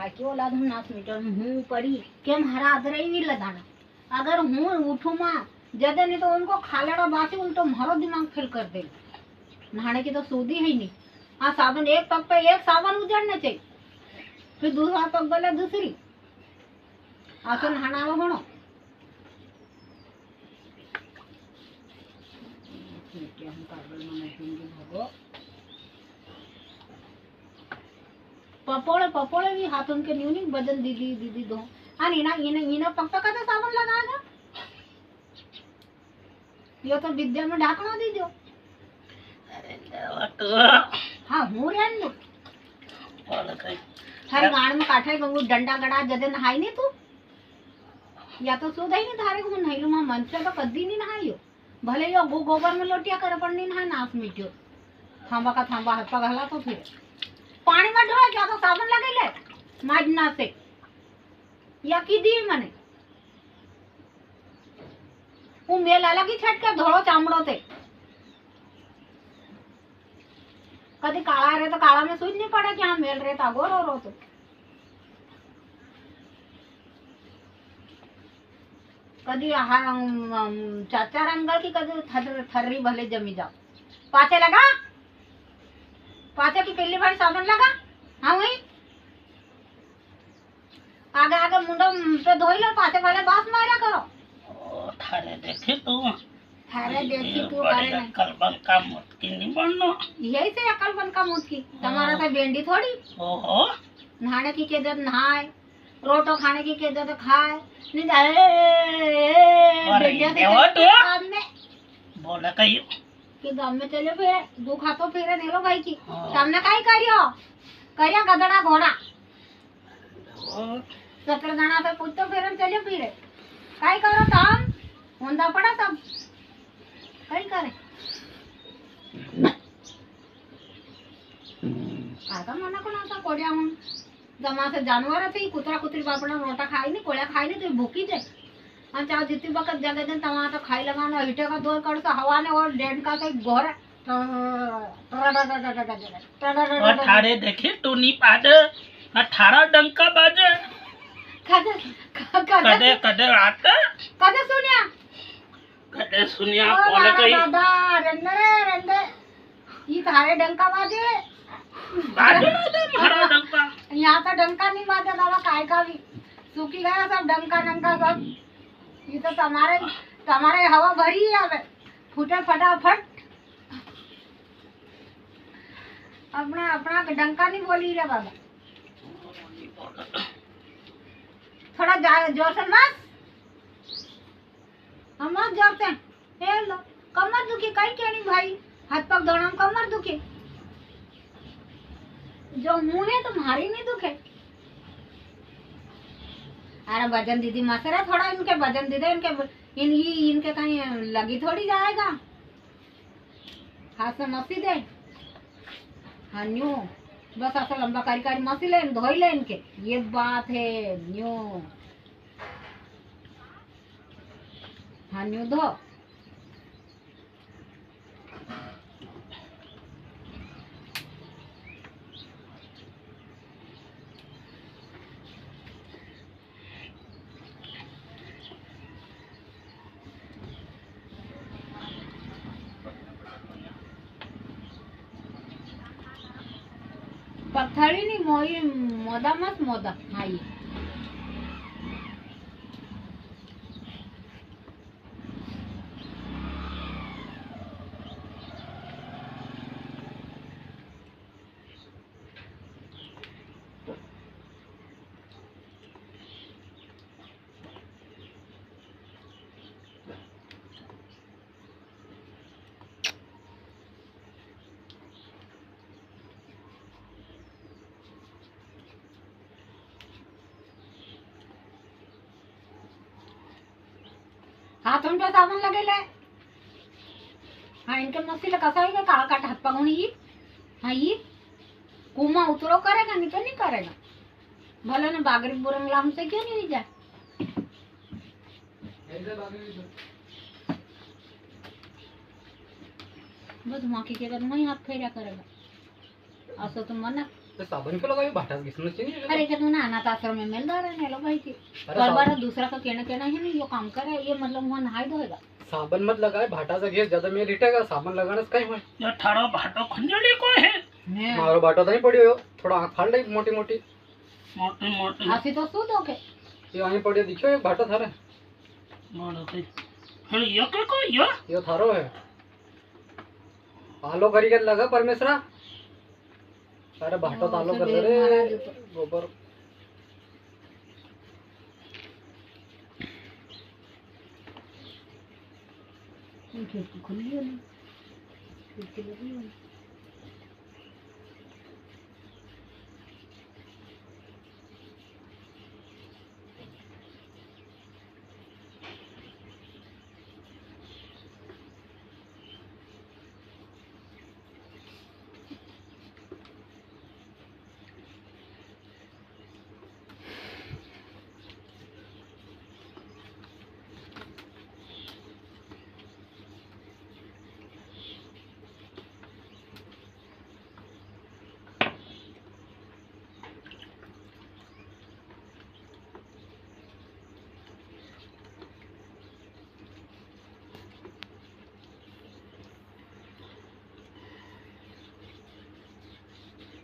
काय की ओला धून नाच मीटर हूँ पड़ी केम हरा अदरई भी लदाना अगर हूँ उठू माँ जदे नहीं तो उनको खालेड़ा बासी उल्टो मारो दिमाग फेल कर दे नहाने की तो सूदी है नहीं हाँ साबुन एक पग पे एक साबुन उजड़ने चाहिए फिर दूसरा पग बोले दूसरी आसो नहाना होनो हम कागल में बैठेंगे भगो पपोड़े पपोड़े भी हाथ उनके न्यूनी बदल दीदी दीदी दो हाँ नीना इना पग पे कदा साबुन लगाएगा ये तो विद्या में ढाकना दीजो हाँ हूँ रहन दो थारे गाड़ में काठे गंगू डंडा गड़ा जदे नहाई नहीं तू या तो सुध ही नहीं थारे को नहाई लू मां मन से तो कदी नहीं नहाइयो भले यो गोबर में लोटिया करे पर नहीं नहा नास मिटियो थांबा का थांबा हाथ पग हला तो फिर पानी में ढोए क्या तो साबुन लगे ले माजना से या की दी मने वो मेल अलग ही छट के धोड़ो चामड़ो थे कभी काला रहे तो काला में सूझ नहीं पड़े कि हाँ मेल रहे तागो रो तो कभी चाचा रंगल की कभी थर्री भले जमी जाओ पाचे लगा पाचे की पहली बार साबुन लगा हाँ वही आगे आगे मुंडो पे धोई लो पाचे वाले बास मारा करो थारे देखी तू करे अक्ल बनका मुटकी नहीं बनना यही से अकल बनका मुटकी तुम्हारा से बेंडी थोड़ी ओहो नहाने की केदर नहाए रोटो खाने की केदर खाए नहीं बोला कही कि गांव में चले फिर दुख हाथों फिरे नहीं लो भाई की तुमने काई करियो गदड़ा घोड़ा 17 जना से पूछतो फिर चले फिरे काई करो काम होंदा पड़ा सब कई करे आता मना कोण आता कोड्या म्हणून जमा से जानवर थे कुतरा कुतरी बापड़ा रोटा खाई नहीं कोळ्या खाई नहीं तो भूखी थे आणि चाव जितनी बकत जगह दिन तमा तो खाई लगाना हिटे का दो कड़ तो हवा ने और डेढ़ का तो घोर अठारे देखे तू नहीं पाद 18 डंका बाजे कदे कदे रात कदे सुनिया कदे सुनिया बोले कही दादा रंदे ये थारे डंका बाजे बाजे मारा डंका यहाँ तो डंका नहीं बाजे दादा काय का भी सूखी गया सब डंका सब ये तो तुम्हारे हवा भरी है अब फूटे फटाफट अपना डंका नहीं बोली रे बाबा थोड़ा जोर से बस हम मत जोरते हैं लो कमर दुखी कहीं क्या नहीं भाई हाथ पग धोना कमर दुखी जो मुंह है तुम्हारी नहीं दुखे अरे वजन दीदी मसरा थोड़ा इनके वजन दीदी इनके कहीं लगी थोड़ी जाएगा हाथ से मसी दे हाँ न्यू बस ऐसा लंबा कारी मसी ले धोई ले इनके ये बात है न्यू हाँ न्यू धो पथड़ी नहीं मोई मोदा मत मोदा हाँ ये हाथों पे साबुन लगे ले हाँ इनके मस्सी कसा ही काला काट हाथ पगुन ये हाँ ये कुमा उतरो करेगा नहीं तो नहीं करेगा भले ने बागरी बुरंगला हमसे क्यों नहीं जाए बस माँ की के बाद वही हाथ फेरा करेगा असो तो मना तो साबण क्यों लगाई भाटा घिसना चाहिए अरे क्या तू ना अनाथ आश्रम में मिल रहा है लोग भाई की अरे बार बार दूसरा का कहना है नहीं, ये काम करे ये मतलब वहाँ नहाई धोएगा। साबन मत लगाए, भाटा से घिस ज्यादा में लिटेगा, साबन लगाने से कहीं हुए ये थारो भाटो खंजड़ी को है मारो भाटो तो नहीं पड़ी हो, थोड़ा आँख फाड़ ली मोटी मोटी, मोटी मोटी हंसी तो सूद हो के ये वहीं पड़ी दिखियो एक भाटो थारे, मोटी फिर ये के को ये थारो है आलो करी के लगा परमेश्वरा। अरे भाटो तालो कर दे रे गोबर। खिड़की खुली है, खिड़की लगी है।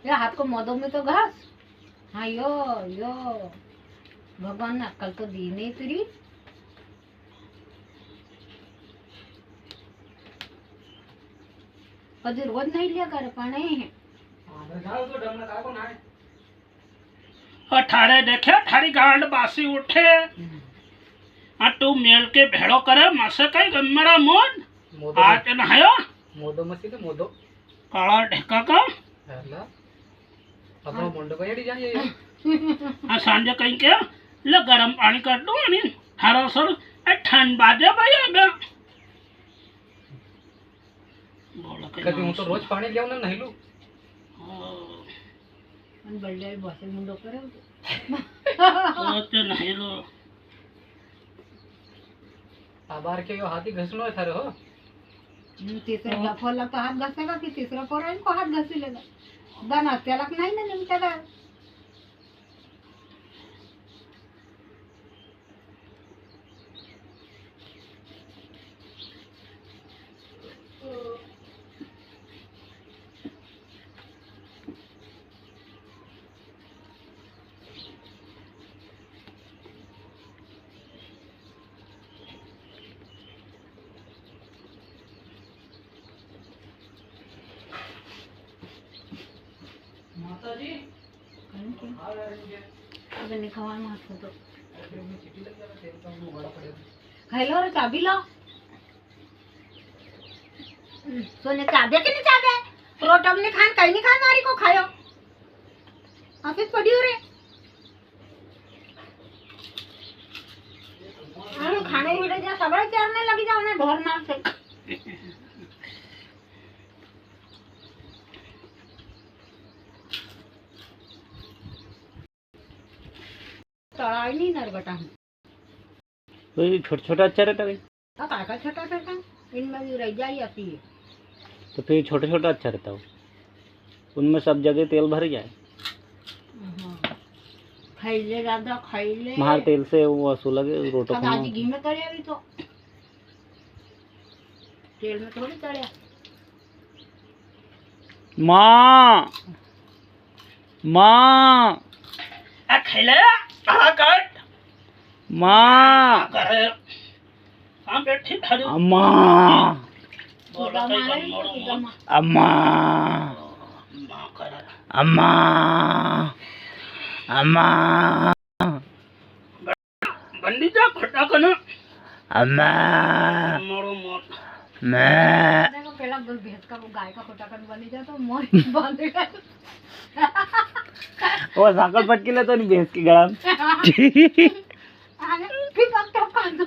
ये हाथ को मोदों में तो घास। हाँ यो भगवान ने अक्ल तो दी नहीं तेरी। कभी रोज नहीं लिया कर पाने हैं। अठारे देखे थारी गांड बासी उठे आ तू मेल के भेड़ो करे मसे कई गमरा मोन आज नहायो मोदो मसी तो मोदो काला ढेका का हेला अपनो मुंडो को यडी जाए आ सांजे कहीं के ले गरम पानी कर दो आणि थारो सर ए ठंड बाजे भाई आगे बोला कभी हूं तो रोज पानी लियाऊ ना नहलू मन बल्ले बसे मुंडो करे तो नहीं लो आबार के यो हाथी घसनो है थारे हो। तीसरा गफा लगता हाथ घसेगा कि तीसरा पोरा इनको हाथ घसी लेगा दाना त्यालक नहीं ना निमटेगा। माता जी अबे निकलवा मत तो चिट्ठी लग जाता तेल का वो बड़ा पड़ेगा। खाइलो रे चाबी लो सोने चाबी के नहीं चाबी रोटम नहीं खान कहीं नहीं खान मारी को खायो ऑफिस पड़ी हो रे हम खाने बैठे जा सगळे चरने लगी जाओ ना ढोर मार से तड़ाई नहीं नरगटा तो ये छोटा छोटा अच्छा रहता है, तो काका छोटा छोटा इनमें भी रह जाई आती है तो फिर छोटा छोटा अच्छा रहता हो, उनमें सब जगह तेल भर जाए। खाइले ज्यादा खाइले बाहर तेल से वो वसूल लगे रोटो अब आज घी में तले अभी तो तेल में थोड़ी तले। माँ माँ आ खैले आ कट माँ करे हम बैठी थारी अम्मा बोला कई गम मोड़ो मोन अम्मा मां करे अम्मा अम्मा बंदी जा खटा कना अम्मा मोड़ो मोन मैं देखो पहला भैंस का वो गाय का खोटा कर बनी जाए तो मोर बांधेगा वो साकल पटकी ले तो नहीं भैंस की गला में। आने फिर अब क्या कर दो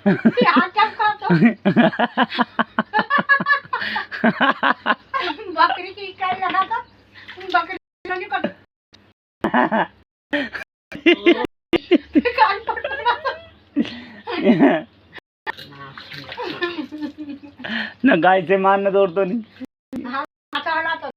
फिर आज क्या कर दो बकरी की इकाई लगा दो बकरी नहीं कर कान पकड़ना न गाय से मारना दौड़ तो नहीं हाँ हटा तो